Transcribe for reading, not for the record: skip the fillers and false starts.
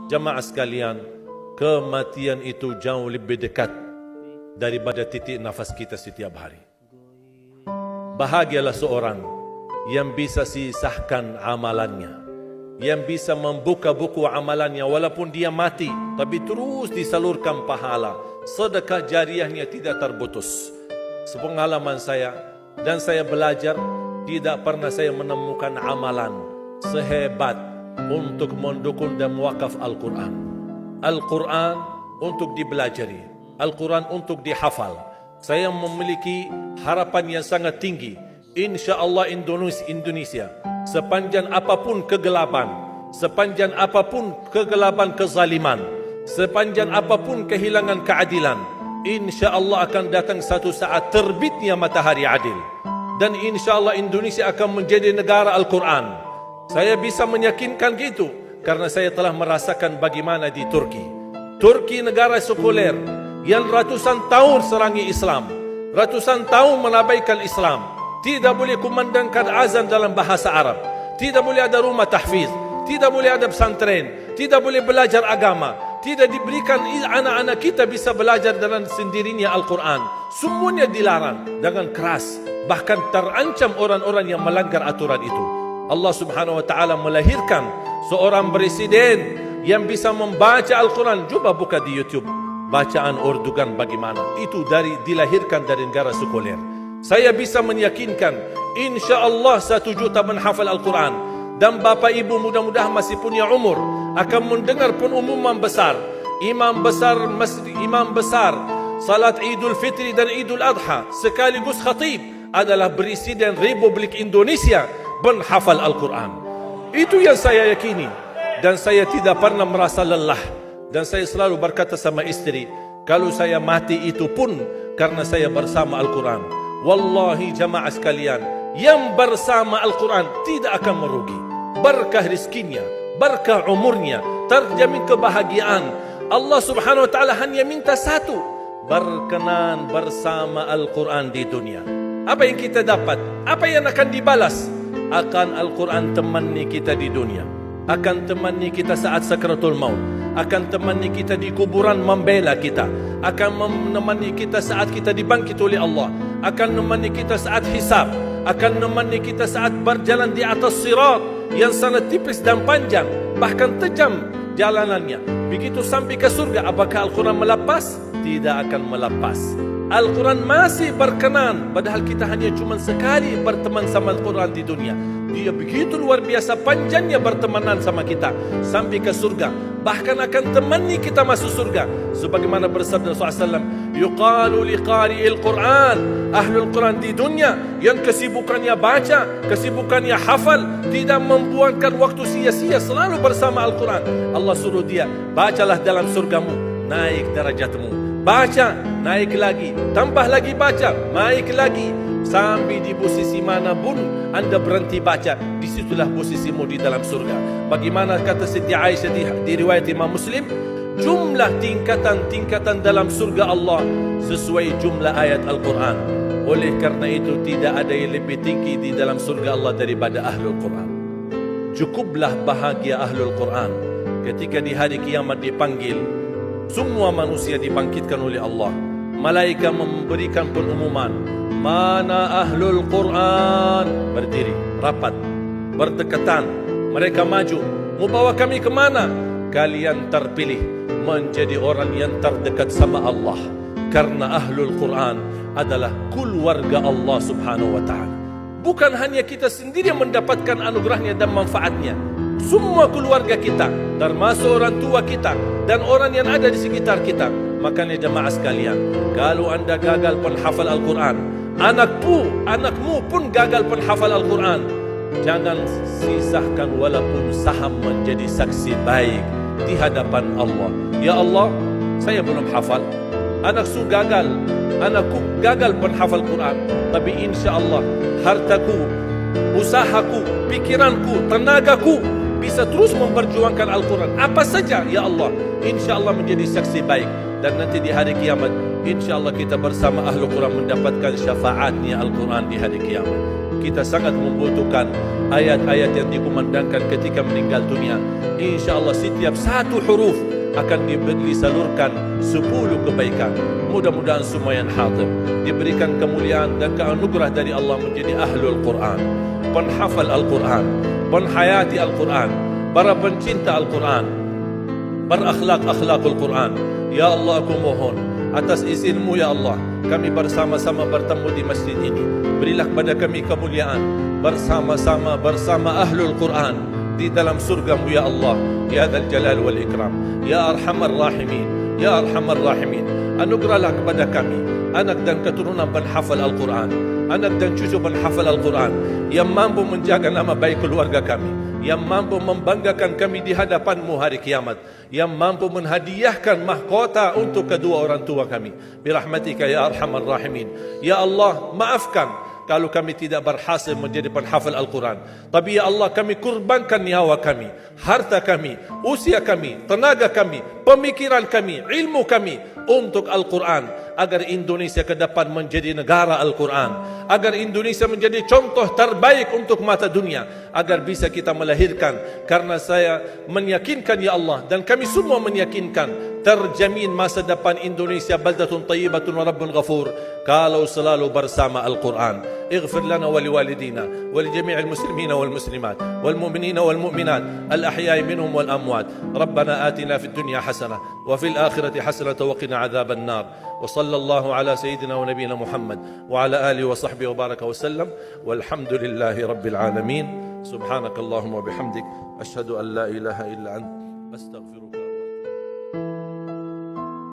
Jamaah sekalian, kematian itu jauh lebih dekat daripada titik nafas kita setiap hari. Bahagialah seorang yang bisa sisahkan amalannya, yang bisa membuka buku amalannya walaupun dia mati, tapi terus disalurkan pahala. Sedekah jariahnya tidak terputus. Sepengalaman saya dan saya belajar, tidak pernah saya menemukan amalan sehebat untuk mendukung dan mewakaf Al-Quran. Al-Quran untuk dibelajari, Al-Quran untuk dihafal. Saya memiliki harapan yang sangat tinggi. InsyaAllah Indonesia, sepanjang apapun kegelapan, sepanjang apapun kegelapan kezaliman, sepanjang apapun kehilangan keadilan, InsyaAllah akan datang satu saat terbitnya matahari adil. Dan InsyaAllah Indonesia akan menjadi negara Al-Quran. Saya bisa meyakinkan gitu karena saya telah merasakan bagaimana di Turki. Turki negara sekuler yang ratusan tahun serangi Islam, ratusan tahun menabaikan Islam. Tidak boleh kumandangkan azan dalam bahasa Arab, tidak boleh ada rumah tahfiz, tidak boleh ada pesantren, tidak boleh belajar agama, tidak diberikan anak-anak kita bisa belajar dengan sendirinya Al-Quran. Semuanya dilarang dengan keras, bahkan terancam orang-orang yang melanggar aturan itu. Allah subhanahu wa ta'ala melahirkan seorang presiden yang bisa membaca Al-Quran. Coba buka di YouTube bacaan Erdogan bagaimana. Itu dilahirkan dari negara sekuler. Saya bisa meyakinkan InsyaAllah 1 juta menghafal Al-Quran. Dan bapa ibu mudah-mudahan masih punya umur akan mendengar pengumuman besar. Imam besar salat Idul Fitri dan Idul Adha sekaligus khatib adalah Presiden Republik Indonesia menghafal Al-Quran. Itu yang saya yakini. Dan saya tidak pernah merasa lelah. Dan saya selalu berkata sama istri, kalau saya mati itu pun karena saya bersama Al-Quran. Wallahi jamaah sekalian, yang bersama Al-Quran tidak akan merugi. Berkah rizkinya, berkah umurnya, terjamin kebahagiaan. Allah subhanahu wa ta'ala hanya minta satu, berkenan bersama Al-Quran di dunia. Apa yang kita dapat? Apa yang akan dibalas? Akan Al-Quran temani kita di dunia, akan temani kita saat sakratul maut, akan temani kita di kuburan membela kita, akan menemani kita saat kita dibangkit oleh Allah, akan menemani kita saat hisab, akan menemani kita saat berjalan di atas sirat yang sangat tipis dan panjang, bahkan tajam jalanannya. Begitu sampai ke surga, apakah Al-Quran melepas? Tidak akan melepas. Al-Quran masih berkenan, padahal kita hanya cuma sekali berteman sama Al-Quran di dunia. Dia begitu luar biasa panjangnya bertemanan sama kita sampai ke surga. Bahkan akan temani kita masuk surga. Sebagaimana bersabda Rasulullah SAW, yuqalu liqari'il Quran, ahlul Quran di dunia yang kesibukannya baca, kesibukannya hafal, tidak membuangkan waktu sia-sia, selalu bersama Al-Quran. Allah suruh dia, bacalah dalam surgamu, naik derajatmu. Baca, naik lagi, tambah lagi baca, naik lagi, sampai di posisi mana pun anda berhenti baca, disitulah posisimu di dalam surga. Bagaimana kata Siti Aisyah di riwayat Imam Muslim, jumlah tingkatan-tingkatan dalam surga Allah sesuai jumlah ayat Al-Quran. Oleh karena itu tidak ada yang lebih tinggi di dalam surga Allah daripada Ahlul Quran. Cukuplah bahagia Ahlul Quran ketika di hari kiamat dipanggil. Semua manusia dibangkitkan oleh Allah. Malaikat memberikan pengumuman, mana Ahlul Quran? Berdiri, rapat, berdekatan. Mereka maju. Mau bawa kami ke mana? Kalian terpilih menjadi orang yang terdekat sama Allah. Karena Ahlul Quran adalah keluarga Allah subhanahu wa ta'ala. Bukan hanya kita sendiri yang mendapatkan anugerahnya dan manfaatnya. Semua keluarga kita, termasuk orang tua kita dan orang yang ada di sekitar kita. Makanya jemaah sekalian, kalau anda gagal penghafal Al-Quran, anakmu pun gagal penghafal Al-Quran, jangan sisahkan walaupun saham menjadi saksi baik di hadapan Allah. Ya Allah, saya belum hafal, anakku gagal penghafal Quran, tapi insyaAllah hartaku, usahaku, pikiranku, tenagaku bisa terus memperjuangkan Al-Quran. Apa saja, ya Allah, insyaAllah menjadi saksi baik. Dan nanti di hari kiamat, insyaAllah kita bersama Ahlul Quran mendapatkan syafaatnya Al-Quran di hari kiamat. kita sangat membutuhkan ayat-ayat yang dikumandangkan ketika meninggal dunia. InsyaAllah setiap satu huruf akan disalurkan 10 kebaikan. Mudah-mudahan semua yang hadir diberikan kemuliaan dan keanugerah dari Allah menjadi ahlul Quran, penghafal Al-Quran, penghayati Al-Quran, para pencinta Al-Quran, berakhlak-akhlakul Quran. Ya Allah, aku mohon atas izinmu ya Allah, kami bersama-sama bertemu di masjid ini. Berilah kepada kami kemuliaan bersama-sama bersama ahlul Quran di dalam surgamu ya Allah, ya Dzal Jalal wal Ikram, ya Arhamar Rahimin, ya Arhamar Rahimin. Anugerahlah kepada kami anak dan keturunan penghafal Al-Quran, anak dan cucu penghafal Al-Quran yang mampu menjaga nama baik keluarga kami, yang mampu membanggakan kami di hadapanmu hari kiamat, yang mampu menghadiahkan mahkota untuk kedua orang tua kami. Birahmatika ya Arhamar Rahimin. Ya Allah, maafkan kalau kami tidak berhasil menjadi penghafal Al-Quran. Tapi ya Allah, kami kurbankan nyawa kami, harta kami, usia kami, tenaga kami, pemikiran kami, ilmu kami untuk Al-Quran, agar Indonesia ke depan menjadi negara Al-Quran, agar Indonesia menjadi contoh terbaik untuk mata dunia, agar bisa kita melahirkan. Karena saya meyakinkan ya Allah, dan kami semua meyakinkan, terjamin masa depan Indonesia baldatun tayyibatun wa rabbun ghafur kalau selalu bersama Al-Quran. اغفر لنا ولوالدينا ولجميع المسلمين والمسلمات والمؤمنين والمؤمنات الأحياء منهم والأموات. ربنا آتنا في الدنيا حسنة وفي الآخرة حسنة وقنا عذاب النار. وصلى الله على سيدنا ونبينا محمد وعلى آله وصحبه وبارك وسلم والحمد لله رب العالمين. سبحانك اللهم وبحمدك أشهد أن لا إله إلا أنت أستغفرك.